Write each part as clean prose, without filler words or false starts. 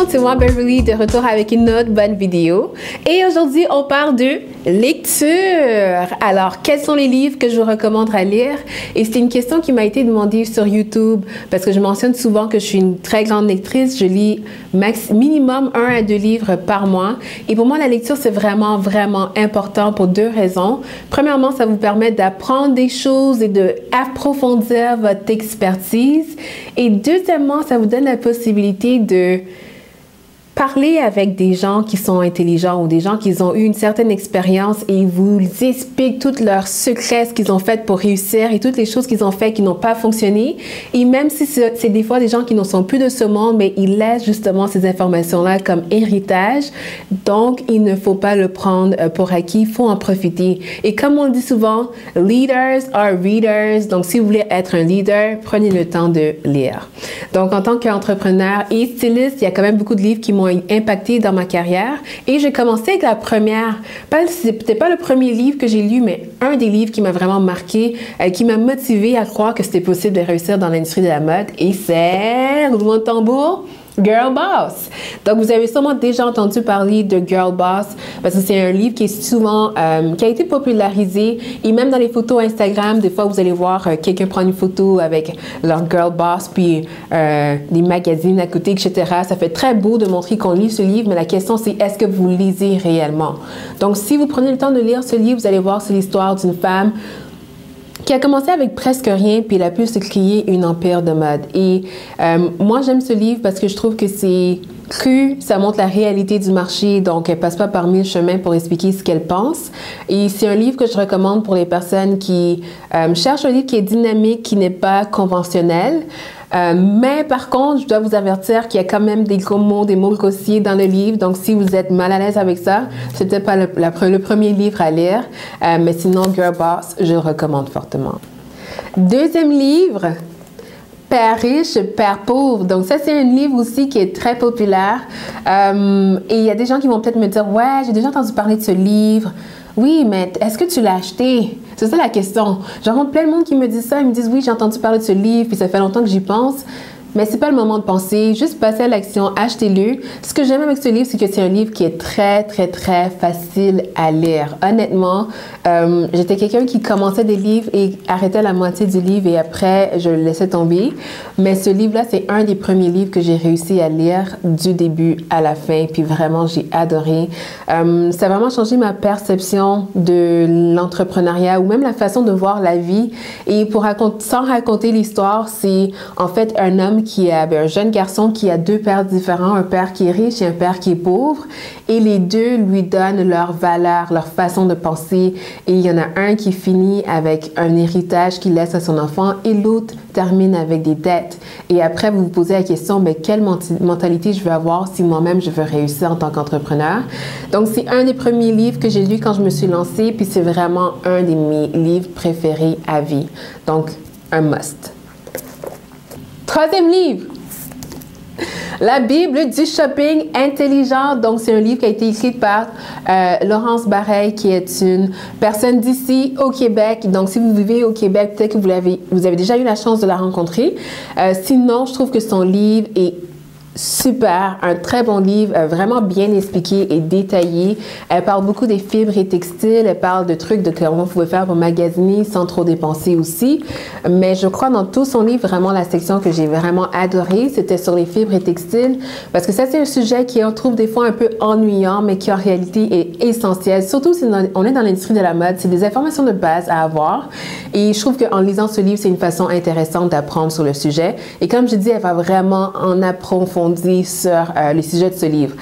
monde, c'est moi Beverly de retour avec une autre bonne vidéo. Et aujourd'hui, on parle de lecture. Alors, quels sont les livres que je vous recommande à lire? Et c'est une question qui m'a été demandée sur YouTube parce que je mentionne souvent que je suis une très grande lectrice. Je lis minimum 1 à 2 livres par mois. Et pour moi, la lecture, c'est vraiment important pour 2 raisons. Premièrement, ça vous permet d'apprendre des choses et d'approfondir votre expertise. Et deuxièmement, ça vous donne la possibilité de parler avec des gens qui sont intelligents ou des gens qui ont eu une certaine expérience et ils vous expliquent tous leurs secrets, ce qu'ils ont fait pour réussir et toutes les choses qu'ils ont fait qui n'ont pas fonctionné. Et même si c'est des fois des gens qui ne sont plus de ce monde, mais ils laissent justement ces informations-là comme héritage. Donc, il ne faut pas le prendre pour acquis, il faut en profiter. Et comme on le dit souvent, leaders are readers. Donc, si vous voulez être un leader, prenez le temps de lire. Donc, en tant qu'entrepreneur et styliste, il y a quand même beaucoup de livres qui m'ont impacté dans ma carrière. Et j'ai commencé avec la première. C'était pas le premier livre que j'ai lu, mais un des livres qui m'a vraiment marqué, qui m'a motivé à croire que c'était possible de réussir dans l'industrie de la mode. Et c'est, roulement de tambour, Girl Boss. Donc, vous avez sûrement déjà entendu parler de Girl Boss parce que c'est un livre qui est souvent, qui a été popularisé et même dans les photos Instagram, des fois, vous allez voir quelqu'un prendre une photo avec leur Girl Boss puis des magazines à côté, etc. Ça fait très beau de montrer qu'on lit ce livre, mais la question, c'est est-ce que vous lisez réellement? Donc, si vous prenez le temps de lire ce livre, vous allez voir, c'est l'histoire d'une femme qui a commencé avec presque rien, puis elle a pu se créer une empire de mode. Et moi, j'aime ce livre parce que je trouve que c'est cru, ça montre la réalité du marché, donc elle passe pas par 1000 chemins pour expliquer ce qu'elle pense. Et c'est un livre que je recommande pour les personnes qui cherchent un livre qui est dynamique, qui n'est pas conventionnel. Mais par contre, je dois vous avertir qu'il y a quand même des gros mots, des mots grossiers dans le livre. Donc, si vous êtes mal à l'aise avec ça, c'était pas le premier livre à lire. Mais sinon, Girl Boss, je le recommande fortement. Deuxième livre, Père riche, Père pauvre. Donc, ça, c'est un livre aussi qui est très populaire. Et il y a des gens qui vont peut-être me dire, ouais, j'ai déjà entendu parler de ce livre. Oui, mais est-ce que tu l'as acheté? C'est ça la question. J'en rencontre plein de monde qui me disent ça. Ils me disent, oui, j'ai entendu parler de ce livre, puis ça fait longtemps que j'y pense. Mais c'est pas le moment de penser. Juste passer à l'action, achetez-le. Ce que j'aime avec ce livre, c'est que c'est un livre qui est très facile à lire. Honnêtement, j'étais quelqu'un qui commençait des livres et arrêtait la moitié du livre et après, je le laissais tomber. Mais ce livre-là, c'est un des premiers livres que j'ai réussi à lire du début à la fin. Puis vraiment, j'ai adoré. Ça a vraiment changé ma perception de l'entrepreneuriat ou même la façon de voir la vie. Et sans raconter l'histoire, c'est en fait un homme un jeune garçon qui a 2 pères différents, un père qui est riche et un père qui est pauvre, et les deux lui donnent leurs valeurs, leur façon de penser, et il y en a un qui finit avec un héritage qu'il laisse à son enfant et l'autre termine avec des dettes. Et après, vous vous posez la question, mais quelle mentalité je veux avoir si moi-même je veux réussir en tant qu'entrepreneur? Donc, c'est un des premiers livres que j'ai lu quand je me suis lancée, puis c'est vraiment un de mes livres préférés à vie. Donc, un must. Troisième livre, la Bible du shopping intelligent. Donc, c'est un livre qui a été écrit par Laurence Bareil, qui est une personne d'ici au Québec. Donc, si vous vivez au Québec, peut-être que vous avez déjà eu la chance de la rencontrer. Sinon, je trouve que son livre est super, un très bon livre, vraiment bien expliqué et détaillé. Elle parle beaucoup des fibres et textiles, elle parle de trucs de comment vous pouvez faire pour magasiner sans trop dépenser aussi. Mais je crois dans tout son livre, vraiment la section que j'ai vraiment adorée, c'était sur les fibres et textiles, parce que ça c'est un sujet qui on trouve des fois un peu ennuyant, mais qui en réalité est essentiel, surtout si on est dans l'industrie de la mode, c'est des informations de base à avoir. Et je trouve qu'en lisant ce livre, c'est une façon intéressante d'apprendre sur le sujet. Et comme je dis, elle va vraiment en approfondir sur les sujets de ce livre.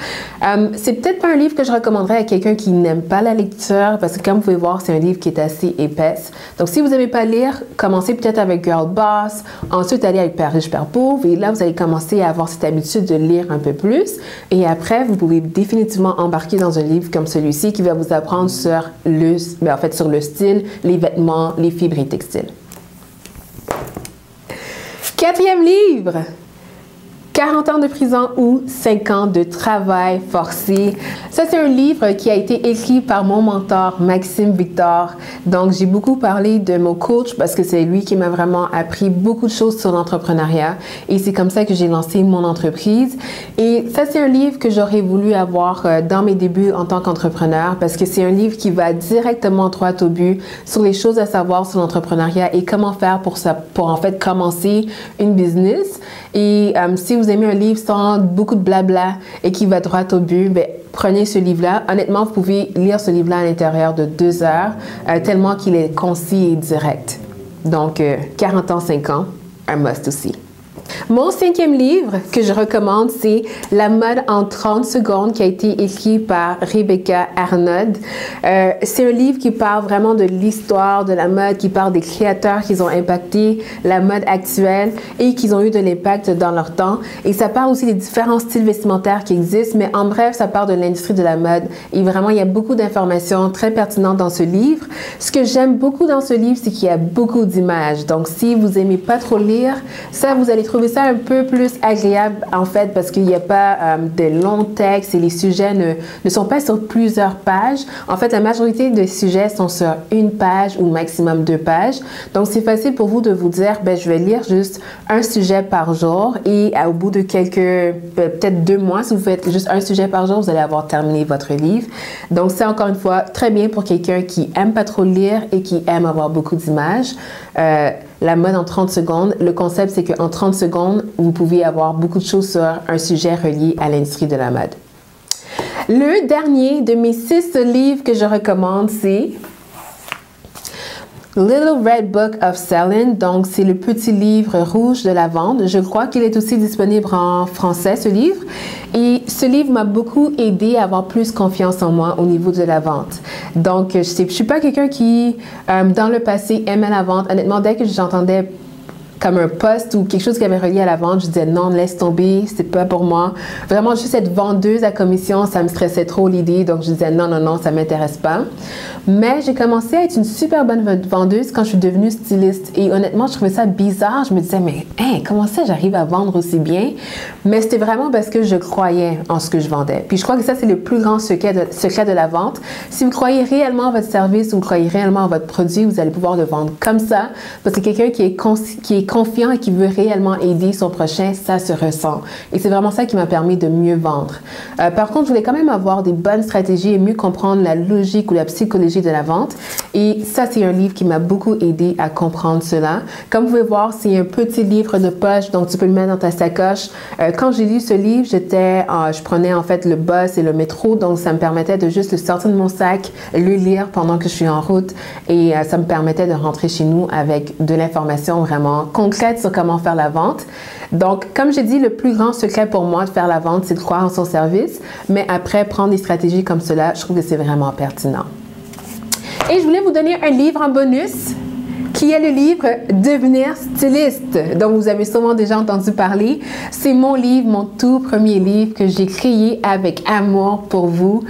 C'est peut-être pas un livre que je recommanderais à quelqu'un qui n'aime pas la lecture parce que comme vous pouvez voir, c'est un livre qui est assez épaisse. Donc si vous n'aimez pas lire, commencez peut-être avec Girl Boss, ensuite allez avec Père riche, Père pauvre et là vous allez commencer à avoir cette habitude de lire un peu plus et après vous pouvez définitivement embarquer dans un livre comme celui-ci qui va vous apprendre sur sur le style, les vêtements, les fibres et textiles. Quatrième livre, 40 ans de prison ou 5 ans de travail forcé. Ça, c'est un livre qui a été écrit par mon mentor, Maxime Victor. Donc, j'ai beaucoup parlé de mon coach parce que c'est lui qui m'a vraiment appris beaucoup de choses sur l'entrepreneuriat. Et c'est comme ça que j'ai lancé mon entreprise. Et ça, c'est un livre que j'aurais voulu avoir dans mes débuts en tant qu'entrepreneur parce que c'est un livre qui va directement droit au but sur les choses à savoir sur l'entrepreneuriat et comment faire pour en fait commencer une business. Et si vous aimez un livre sans beaucoup de blabla et qui va droit au but, ben, prenez ce livre-là. Honnêtement, vous pouvez lire ce livre-là à l'intérieur de 2 heures, tellement qu'il est concis et direct. Donc, 40 ans, 5 ans, un must aussi. Mon 5e livre que je recommande, c'est La mode en 30 secondes qui a été écrit par Rebecca Arnold. C'est un livre qui parle vraiment de l'histoire de la mode, qui parle des créateurs qui ont impacté la mode actuelle et qui ont eu de l'impact dans leur temps. Et ça parle aussi des différents styles vestimentaires qui existent, mais en bref, ça parle de l'industrie de la mode. Et vraiment, il y a beaucoup d'informations très pertinentes dans ce livre. Ce que j'aime beaucoup dans ce livre, c'est qu'il y a beaucoup d'images. Donc, si vous aimez pas trop lire, ça, vous allez trouver ça un peu plus agréable en fait parce qu'il n'y a pas de longs textes et les sujets ne sont pas sur plusieurs pages. En fait, la majorité des sujets sont sur 1 page ou maximum 2 pages. Donc, c'est facile pour vous de vous dire, ben, je vais lire juste un sujet par jour et au bout de peut-être 2 mois, si vous faites juste un sujet par jour, vous allez avoir terminé votre livre. Donc, c'est encore une fois très bien pour quelqu'un qui aime pas trop lire et qui aime avoir beaucoup d'images. La mode en 30 secondes. Le concept, c'est qu'en 30 secondes, vous pouvez avoir beaucoup de choses sur un sujet relié à l'industrie de la mode. Le dernier de mes 6 livres que je recommande, c'est Little Red Book of Selling. Donc, c'est le petit livre rouge de la vente. Je crois qu'il est aussi disponible en français, ce livre. Et ce livre m'a beaucoup aidé à avoir plus confiance en moi au niveau de la vente. Donc, je suis pas quelqu'un qui, dans le passé, aimait la vente. Honnêtement, dès que j'entendais comme un poste ou quelque chose qui avait relié à la vente, je disais non, laisse tomber, c'est pas pour moi. Vraiment, juste être vendeuse à commission, ça me stressait trop l'idée, donc je disais non, non, non, ça m'intéresse pas. Mais j'ai commencé à être une super bonne vendeuse quand je suis devenue styliste. Et honnêtement, je trouvais ça bizarre. Je me disais, mais hein, comment ça j'arrive à vendre aussi bien? Mais c'était vraiment parce que je croyais en ce que je vendais. Puis je crois que ça, c'est le plus grand secret de la vente. Si vous croyez réellement en votre service ou vous croyez réellement en votre produit, vous allez pouvoir le vendre comme ça. Parce que quelqu'un qui est confiant et qui veut réellement aider son prochain, ça se ressent. Et c'est vraiment ça qui m'a permis de mieux vendre. Par contre, je voulais quand même avoir des bonnes stratégies et mieux comprendre la logique ou la psychologie de la vente. Et ça, c'est un livre qui m'a beaucoup aidé à comprendre cela. Comme vous pouvez voir, c'est un petit livre de poche, donc tu peux le mettre dans ta sacoche. Quand j'ai lu ce livre, je prenais en fait le bus et le métro, donc ça me permettait de juste le sortir de mon sac, le lire pendant que je suis en route et ça me permettait de rentrer chez nous avec de l'information vraiment concrète sur comment faire la vente. Donc, comme j'ai dit, le plus grand secret pour moi de faire la vente, c'est de croire en son service, mais après, prendre des stratégies comme cela, je trouve que c'est vraiment pertinent. Et je voulais vous donner un livre en bonus qui est le livre Devenir styliste, dont vous avez sûrement déjà entendu parler. C'est mon livre, mon tout premier livre que j'ai créé avec amour pour vous.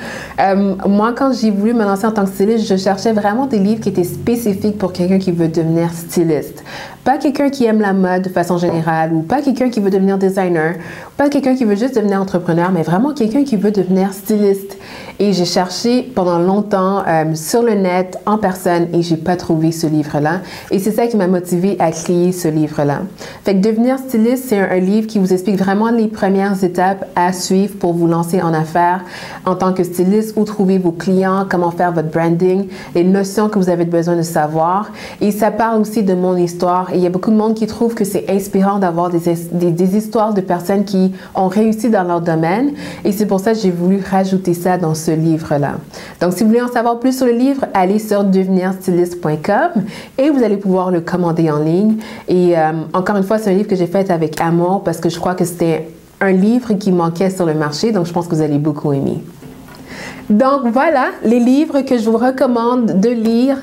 Moi, quand j'ai voulu me lancer en tant que styliste, je cherchais vraiment des livres qui étaient spécifiques pour quelqu'un qui veut devenir styliste. Pas quelqu'un qui aime la mode de façon générale ou pas quelqu'un qui veut devenir designer, pas quelqu'un qui veut juste devenir entrepreneur, mais vraiment quelqu'un qui veut devenir styliste. Et j'ai cherché pendant longtemps sur le net, en personne, et j'ai pas trouvé ce livre-là. Et c'est ça qui m'a motivée à créer ce livre-là. Fait que Devenir styliste, c'est un livre qui vous explique vraiment les premières étapes à suivre pour vous lancer en affaires en tant que styliste, où trouver vos clients, comment faire votre branding, les notions que vous avez besoin de savoir. Et ça parle aussi de mon histoire. Et il y a beaucoup de monde qui trouve que c'est inspirant d'avoir des histoires de personnes qui ont réussi dans leur domaine. Et c'est pour ça que j'ai voulu rajouter ça dans ce livre-là. Donc, si vous voulez en savoir plus sur le livre, allez sur devenirstyliste.com et vous allez pouvoir le commander en ligne. Et encore une fois, c'est un livre que j'ai fait avec amour parce que je crois que c'était un livre qui manquait sur le marché. Donc, je pense que vous allez beaucoup aimer. Donc voilà les livres que je vous recommande de lire.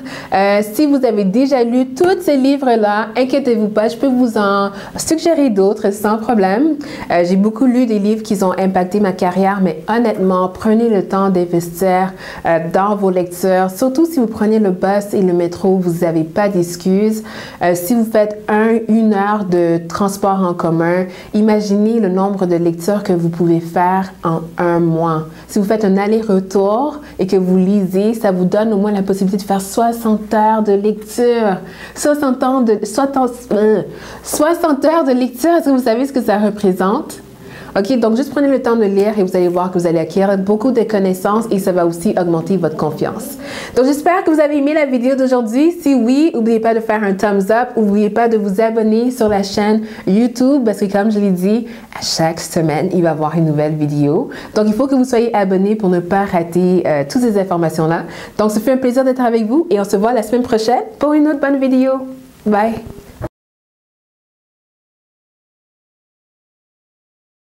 Si vous avez déjà lu tous ces livres-là, inquiétez-vous pas, je peux vous en suggérer d'autres sans problème. J'ai beaucoup lu des livres qui ont impacté ma carrière, mais honnêtement, prenez le temps d'investir dans vos lectures. Surtout si vous prenez le bus et le métro, vous n'avez pas d'excuses. Si vous faites une heure de transport en commun, imaginez le nombre de lectures que vous pouvez faire en un mois. Si vous faites un aller-retour et que vous lisez, ça vous donne au moins la possibilité de faire 60 heures de lecture. 60 heures de lecture, est-ce que vous savez ce que ça représente? OK, donc juste prenez le temps de lire et vous allez voir que vous allez acquérir beaucoup de connaissances et ça va aussi augmenter votre confiance. Donc j'espère que vous avez aimé la vidéo d'aujourd'hui. Si oui, n'oubliez pas de faire un thumbs up. N'oubliez pas de vous abonner sur la chaîne YouTube parce que comme je l'ai dit, à chaque semaine, il va y avoir une nouvelle vidéo. Donc il faut que vous soyez abonnés pour ne pas rater toutes ces informations-là. Donc ça fait un plaisir d'être avec vous et on se voit la semaine prochaine pour une autre bonne vidéo. Bye!